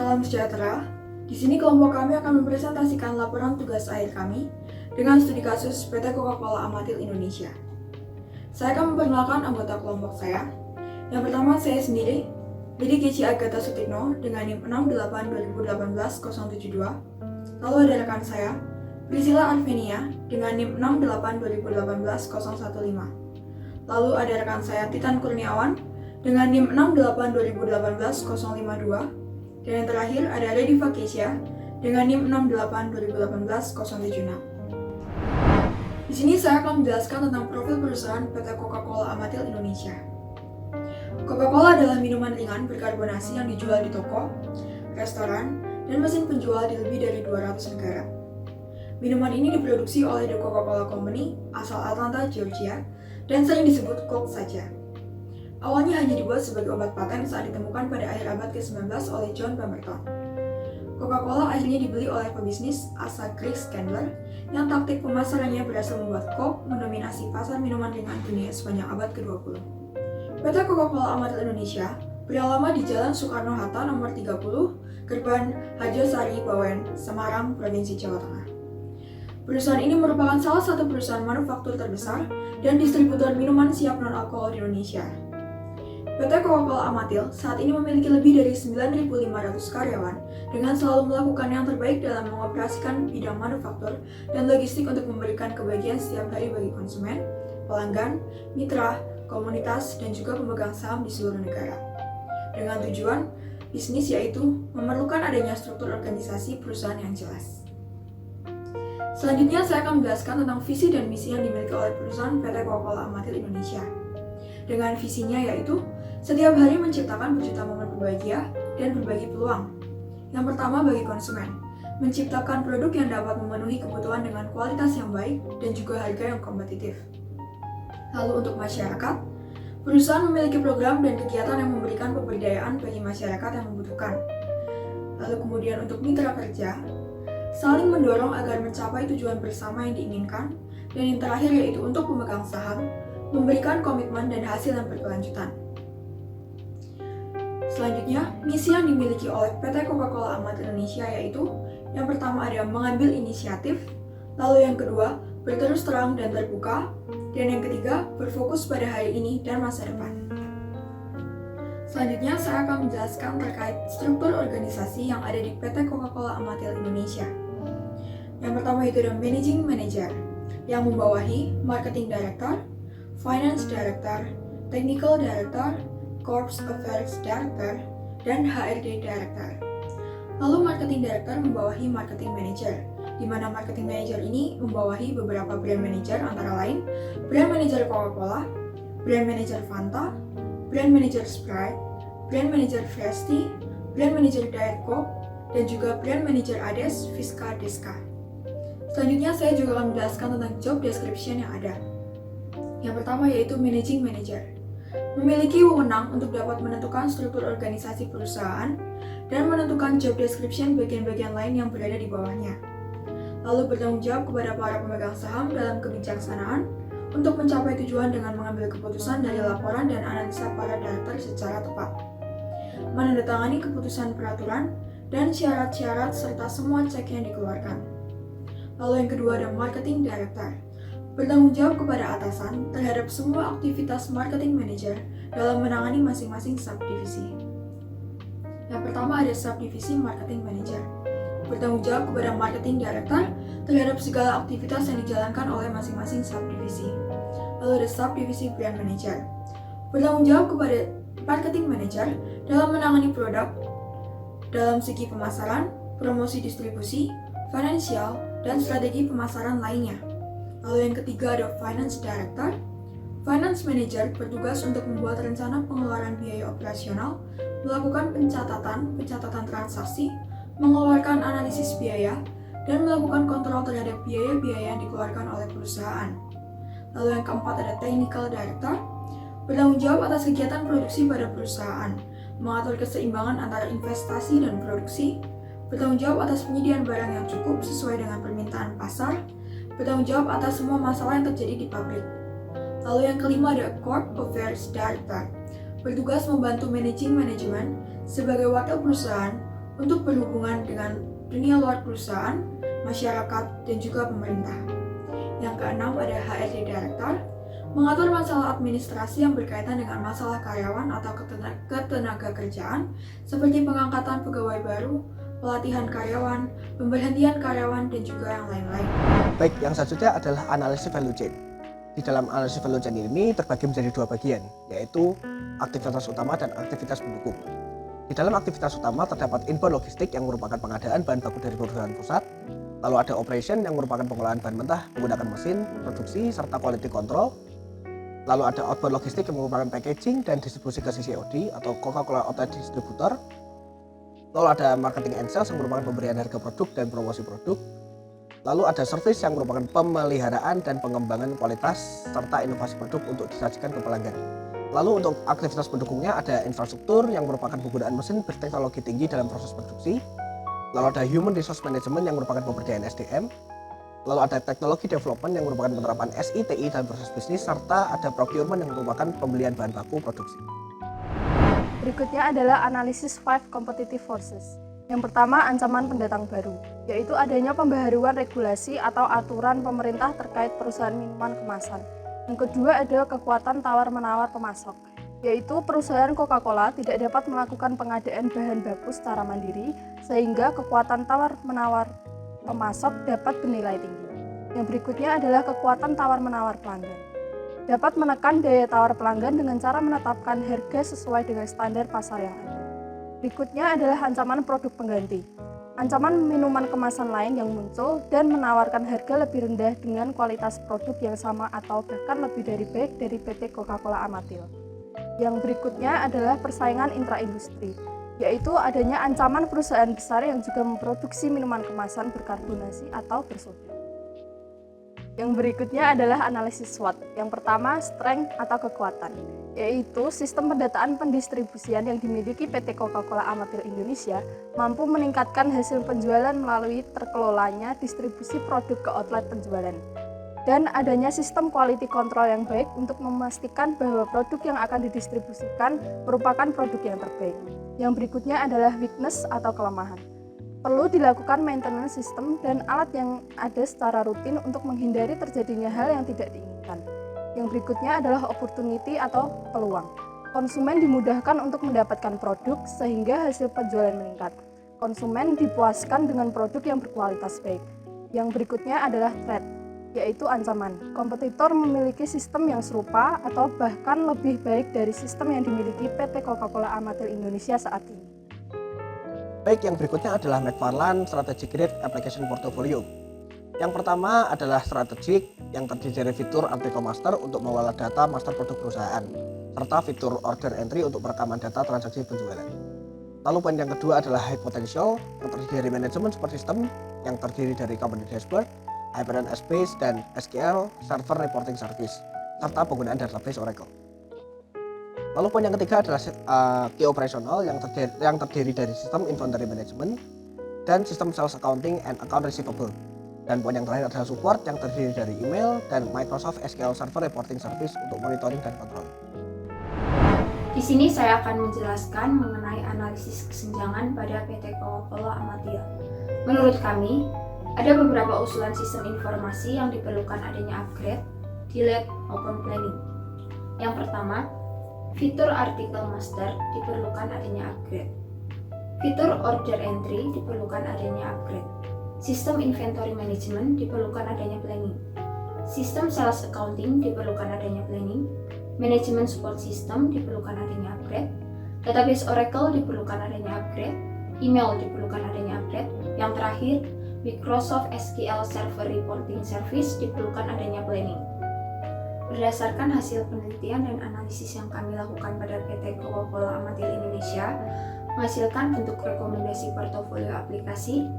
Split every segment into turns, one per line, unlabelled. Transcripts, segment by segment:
Salam sejahtera. Di sini kelompok kami akan mempresentasikan laporan tugas akhir kami dengan studi kasus PT Coca-Cola Amatil Indonesia. Saya akan memperkenalkan anggota kelompok saya. Yang pertama saya sendiri, Lidi Keci Agatha Sutikno dengan NIM 68-2018-072. Lalu ada rekan saya, Priscilla Arvenia dengan NIM 68-2018-015. Lalu ada rekan saya, Titan Kurniawan dengan NIM 68-2018-052. Dan yang terakhir ada Lady Vakesia dengan NIM 68-2018-076. Di sini saya akan menjelaskan tentang profil perusahaan PT Coca-Cola Amatil Indonesia. Coca-Cola adalah minuman ringan berkarbonasi yang dijual di toko, restoran, dan mesin penjual di lebih dari 200 negara. Minuman ini diproduksi oleh The Coca-Cola Company asal Atlanta, Georgia, dan sering disebut Coke saja. Awalnya hanya dibuat sebagai obat paten saat ditemukan pada akhir abad ke-19 oleh John Pemberton. Coca-Cola akhirnya dibeli oleh pebisnis asal Greg Candler yang taktik pemasarannya berhasil membuat Coke mendominasi pasar minuman ringan dunia sepanjang abad ke-20. PT Coca-Cola Amatil Indonesia beralamat di Jalan Soekarno-Hatta nomor 30, Gerbang Hajosari, Bawen, Semarang, Provinsi Jawa Tengah. Perusahaan ini merupakan salah satu perusahaan manufaktur terbesar dan distributor minuman siap non-alkohol di Indonesia. PT Coca-Cola Amatil saat ini memiliki lebih dari 9.500 karyawan dengan selalu melakukan yang terbaik dalam mengoperasikan bidang manufaktur dan logistik untuk memberikan kebahagiaan setiap hari bagi konsumen, pelanggan, mitra, komunitas, dan juga pemegang saham di seluruh negara. Dengan tujuan bisnis yaitu memerlukan adanya struktur organisasi perusahaan yang jelas. Selanjutnya saya akan menjelaskan tentang visi dan misi yang dimiliki oleh perusahaan PT Coca-Cola Amatil Indonesia. Dengan visinya yaitu setiap hari menciptakan berjuta momen berbahagia dan berbagi peluang. Yang pertama bagi konsumen, menciptakan produk yang dapat memenuhi kebutuhan dengan kualitas yang baik dan juga harga yang kompetitif. Lalu untuk masyarakat, perusahaan memiliki program dan kegiatan yang memberikan pemberdayaan bagi masyarakat yang membutuhkan. Lalu kemudian untuk mitra kerja, saling mendorong agar mencapai tujuan bersama yang diinginkan. Dan yang terakhir yaitu untuk pemegang saham, memberikan komitmen dan hasil yang berkelanjutan. Selanjutnya, misi yang dimiliki oleh PT Coca-Cola Amatil Indonesia yaitu yang pertama ada mengambil inisiatif, lalu yang kedua berterus terang dan terbuka, dan yang ketiga berfokus pada hari ini dan masa depan. Selanjutnya, saya akan menjelaskan terkait struktur organisasi yang ada di PT Coca-Cola Amatil Indonesia. Yang pertama itu ada Managing Manager yang membawahi Marketing Director, Finance Director, Technical Director, Corps Affairs Director, dan HRD Director. Lalu Marketing Director membawahi Marketing Manager, di mana Marketing Manager ini membawahi beberapa brand manager antara lain Brand Manager Coca-Cola, Brand Manager Fanta, Brand Manager Sprite, Brand Manager Fresty, Brand Manager Diet Coke, dan juga Brand Manager Ades, Fiska, Deska. Selanjutnya saya juga akan menjelaskan tentang job description yang ada. Yang pertama yaitu Managing Manager. Memiliki wewenang untuk dapat menentukan struktur organisasi perusahaan dan menentukan job description bagian-bagian lain yang berada di bawahnya. Lalu bertanggung jawab kepada para pemegang saham dalam kebijaksanaan untuk mencapai tujuan dengan mengambil keputusan dari laporan dan analisa para director secara tepat. Menandatangani keputusan peraturan dan syarat-syarat serta semua cek yang dikeluarkan. Lalu yang kedua ada Marketing Director. Bertanggung jawab kepada atasan terhadap semua aktivitas marketing manager dalam menangani masing-masing subdivisi. Yang pertama ada subdivisi marketing manager. Bertanggung jawab kepada marketing director terhadap segala aktivitas yang dijalankan oleh masing-masing subdivisi. Lalu ada subdivisi brand manager. Bertanggung jawab kepada marketing manager dalam menangani produk dalam segi pemasaran, promosi distribusi, finansial, dan strategi pemasaran lainnya. Lalu yang ketiga ada Finance Director. Finance Manager bertugas untuk membuat rencana pengeluaran biaya operasional, melakukan pencatatan transaksi, mengeluarkan analisis biaya, dan melakukan kontrol terhadap biaya-biaya yang dikeluarkan oleh perusahaan. Lalu yang keempat ada Technical Director. Bertanggung jawab atas kegiatan produksi pada perusahaan, mengatur keseimbangan antara investasi dan produksi, bertanggung jawab atas penyediaan barang yang cukup sesuai dengan permintaan pasar, bertanggung jawab atas semua masalah yang terjadi di pabrik. Lalu yang kelima ada Corp Affairs Director, bertugas membantu Managing Management sebagai wakil perusahaan untuk berhubungan dengan dunia luar perusahaan, masyarakat, dan juga pemerintah. Yang keenam ada HRD Director, mengatur masalah administrasi yang berkaitan dengan masalah karyawan atau ketenaga kerjaan, seperti pengangkatan pegawai baru, pelatihan karyawan, pemberhentian karyawan, dan juga yang lain-lain.
Baik, yang selanjutnya adalah analisis value chain. Di dalam analisis value chain ini terbagi menjadi dua bagian, yaitu aktivitas utama dan aktivitas pendukung. Di dalam aktivitas utama terdapat inbound logistik yang merupakan pengadaan bahan baku dari perusahaan pusat, lalu ada operation yang merupakan pengolahan bahan mentah menggunakan mesin, produksi, serta quality control. Lalu ada outbound logistik yang merupakan packaging dan distribusi ke CCOD atau Coca-Cola Outlet Distributor. Lalu ada marketing and sales yang merupakan pemberian harga produk dan promosi produk. Lalu ada service yang merupakan pemeliharaan dan pengembangan kualitas serta inovasi produk untuk disajikan ke pelanggan. Lalu untuk aktivitas pendukungnya ada infrastruktur yang merupakan penggunaan mesin berteknologi tinggi dalam proses produksi. Lalu ada human resource management yang merupakan pemberdayaan SDM. Lalu ada teknologi development yang merupakan penerapan SITI dalam proses bisnis, serta ada procurement yang merupakan pembelian bahan baku produksi.
Berikutnya adalah analisis 5 competitive forces. Yang pertama, ancaman pendatang baru, yaitu adanya pembaharuan regulasi atau aturan pemerintah terkait perusahaan minuman kemasan. Yang kedua ada kekuatan tawar-menawar pemasok, yaitu perusahaan Coca-Cola tidak dapat melakukan pengadaan bahan baku secara mandiri, sehingga kekuatan tawar-menawar pemasok dapat bernilai tinggi. Yang berikutnya adalah kekuatan tawar-menawar pelanggan. Dapat menekan daya tawar pelanggan dengan cara menetapkan harga sesuai dengan standar pasar yang ada. Berikutnya adalah ancaman produk pengganti. Ancaman minuman kemasan lain yang muncul dan menawarkan harga lebih rendah dengan kualitas produk yang sama atau bahkan lebih dari baik dari PT Coca-Cola Amatil. Yang berikutnya adalah persaingan intra-industri, yaitu adanya ancaman perusahaan besar yang juga memproduksi minuman kemasan berkarbonasi atau bersoda. Yang berikutnya adalah analisis SWOT. Yang pertama, strength atau kekuatan, yaitu sistem pendataan pendistribusian yang dimiliki PT Coca-Cola Amatil Indonesia mampu meningkatkan hasil penjualan melalui terkelolanya distribusi produk ke outlet penjualan. Dan adanya sistem quality control yang baik untuk memastikan bahwa produk yang akan didistribusikan merupakan produk yang terbaik. Yang berikutnya adalah weakness atau kelemahan. Perlu dilakukan maintenance sistem dan alat yang ada secara rutin untuk menghindari terjadinya hal yang tidak diinginkan. Yang berikutnya adalah opportunity atau peluang. Konsumen dimudahkan untuk mendapatkan produk sehingga hasil penjualan meningkat. Konsumen dipuaskan dengan produk yang berkualitas baik. Yang berikutnya adalah threat, yaitu ancaman. Kompetitor memiliki sistem yang serupa atau bahkan lebih baik dari sistem yang dimiliki PT Coca-Cola Amatil Indonesia saat ini.
Baik, yang berikutnya adalah McFarland Strategic Grid Application Portfolio. Yang pertama adalah strategik yang terdiri dari fitur Article Master untuk mengelola data master produk perusahaan, serta fitur Order Entry untuk perekaman data transaksi penjualan. Lalu poin yang kedua adalah High Potential yang terdiri dari Management Support System yang terdiri dari Company Dashboard, Hibernate Space, dan SQL Server Reporting Service, serta penggunaan database Oracle. Lalu poin yang ketiga adalah key operational yang terdiri dari sistem inventory management dan sistem sales accounting and account receivable. Dan poin yang terakhir adalah support yang terdiri dari email dan Microsoft SQL Server Reporting Service untuk monitoring dan kontrol.
Di sini saya akan menjelaskan mengenai analisis kesenjangan pada PT Coca-Cola Amatil. Menurut kami, ada beberapa usulan sistem informasi yang diperlukan adanya upgrade, delete, maupun planning. Yang pertama, fitur Article Master diperlukan adanya upgrade. Fitur Order Entry diperlukan adanya upgrade. Sistem Inventory Management diperlukan adanya planning. Sistem Sales Accounting diperlukan adanya planning. Management Support System diperlukan adanya upgrade. Database Oracle diperlukan adanya upgrade. Email diperlukan adanya upgrade. Yang terakhir, Microsoft SQL Server Reporting Service diperlukan adanya planning. Berdasarkan hasil penelitian dan analisis yang kami lakukan pada PT Coca-Cola Amatil Indonesia, menghasilkan bentuk rekomendasi portofolio aplikasi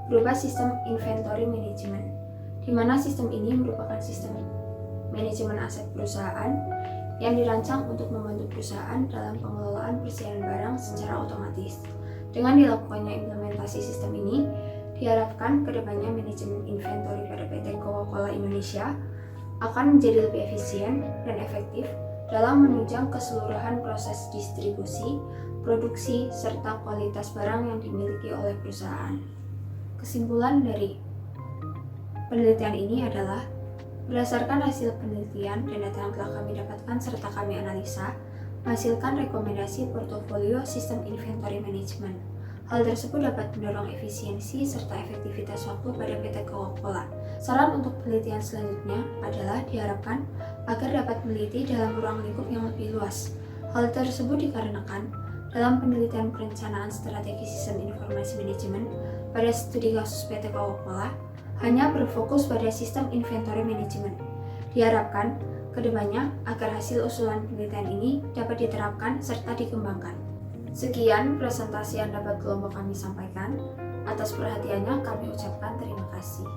berupa sistem inventory management, di mana sistem ini merupakan sistem manajemen aset perusahaan yang dirancang untuk membantu perusahaan dalam pengelolaan persediaan barang secara otomatis. Dengan dilakukannya implementasi sistem ini, diharapkan kedepannya manajemen inventory pada PT Coca-Cola Indonesia akan menjadi lebih efisien dan efektif dalam menunjang keseluruhan proses distribusi, produksi, serta kualitas barang yang dimiliki oleh perusahaan. Kesimpulan dari penelitian ini adalah, berdasarkan hasil penelitian dan data yang telah kami dapatkan serta kami analisa, menghasilkan rekomendasi portofolio sistem inventory management. Hal tersebut dapat mendorong efisiensi serta efektivitas waktu pada PT Coca-Cola. Saran untuk penelitian selanjutnya adalah diharapkan agar dapat meneliti dalam ruang lingkup yang lebih luas. Hal tersebut dikarenakan dalam penelitian perencanaan strategi sistem informasi manajemen pada studi kasus PT Coca-Cola hanya berfokus pada sistem inventory management. Diharapkan kedepannya agar hasil usulan penelitian ini dapat diterapkan serta dikembangkan. Sekian presentasi yang dapat kelompok kami sampaikan. Atas perhatiannya kami ucapkan terima kasih.